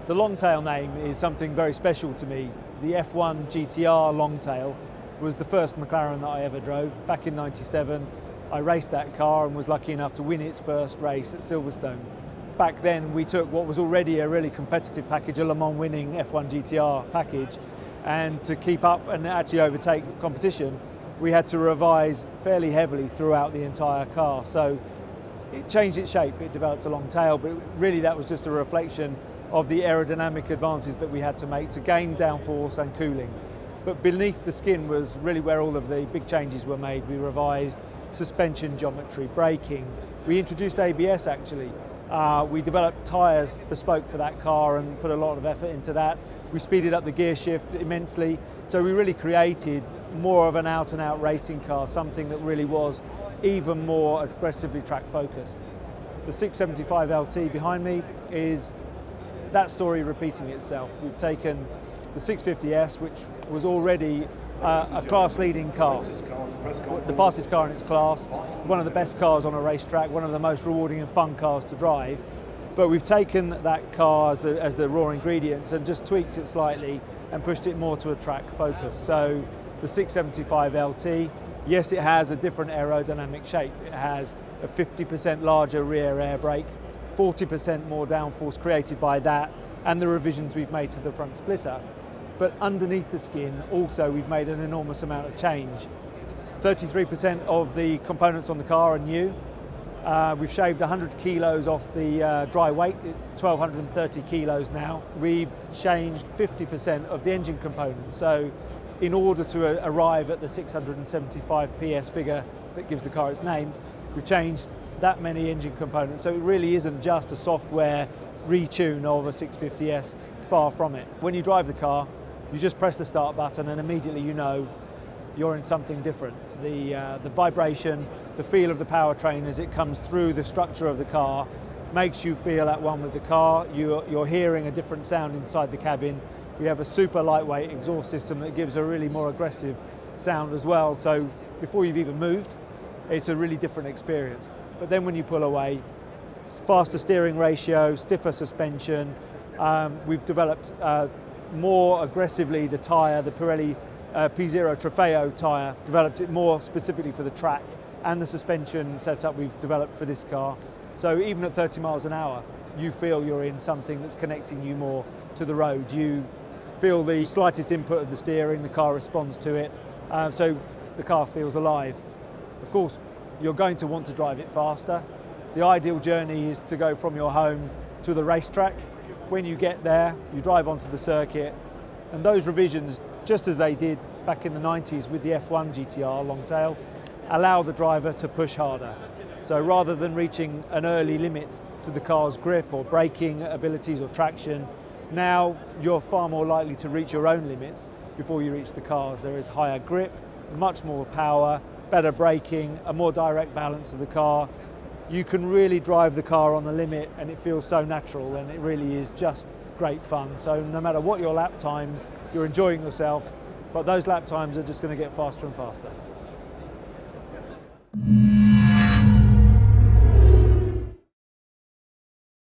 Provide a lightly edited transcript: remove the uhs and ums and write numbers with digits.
The Longtail name is something very special to me. The F1 GTR Longtail was the first McLaren that I ever drove. Back in '97, I raced that car and was lucky enough to win its first race at Silverstone. Back then, we took what was already a really competitive package, a Le Mans winning F1 GTR package, and to keep up and actually overtake the competition, we had to revise fairly heavily throughout the entire car. So it changed its shape, it developed a long tail, but really that was just a reflection of the aerodynamic advances that we had to make to gain downforce and cooling. But beneath the skin was really where all of the big changes were made. We revised suspension geometry, braking. We introduced ABS actually. We developed tyres bespoke for that car and put a lot of effort into that. We speeded up the gear shift immensely. So we really created more of an out-and-out racing car, something that really was even more aggressively track focused. The 675LT behind me is that story repeating itself. We've taken the 650S, which was already a class-leading car, the fastest car in its class, one of the best cars on a racetrack, one of the most rewarding and fun cars to drive. But we've taken that car as the raw ingredients and just tweaked it slightly and pushed it more to a track focus. So the 675LT, yes, it has a different aerodynamic shape. It has a 50% larger rear air brake, 40% more downforce created by that, and the revisions we've made to the front splitter. But underneath the skin, also, we've made an enormous amount of change. 33% of the components on the car are new. We've shaved 100 kilos off the dry weight. It's 1,230 kilos now. We've changed 50% of the engine components. So in order to arrive at the 675 PS figure that gives the car its name, we've changed that many engine components. So it really isn't just a software retune of a 650S, far from it. When you drive the car, you just press the start button and immediately you know you're in something different. The vibration, the feel of the powertrain as it comes through the structure of the car makes you feel at one with the car. You're hearing a different sound inside the cabin. We have a super lightweight exhaust system that gives a really more aggressive sound as well. So before you've even moved, it's a really different experience. But then when you pull away, faster steering ratio, stiffer suspension. We've developed more aggressively the tyre, the Pirelli P0 Trofeo tyre, developed it more specifically for the track, and the suspension setup we've developed for this car. So even at 30 miles an hour, you feel you're in something that's connecting you more to the road. You feel the slightest input of the steering, the car responds to it, so the car feels alive. Of course, you're going to want to drive it faster. The ideal journey is to go from your home to the racetrack. When you get there, you drive onto the circuit, and those revisions, just as they did back in the 90s with the F1 GTR Longtail, allow the driver to push harder. So rather than reaching an early limit to the car's grip or braking abilities or traction, now you're far more likely to reach your own limits before you reach the cars. There is higher grip, much more power, better braking, a more direct balance of the car. You can really drive the car on the limit and it feels so natural, and it really is just great fun. So no matter what your lap times, you're enjoying yourself, but those lap times are just going to get faster and faster.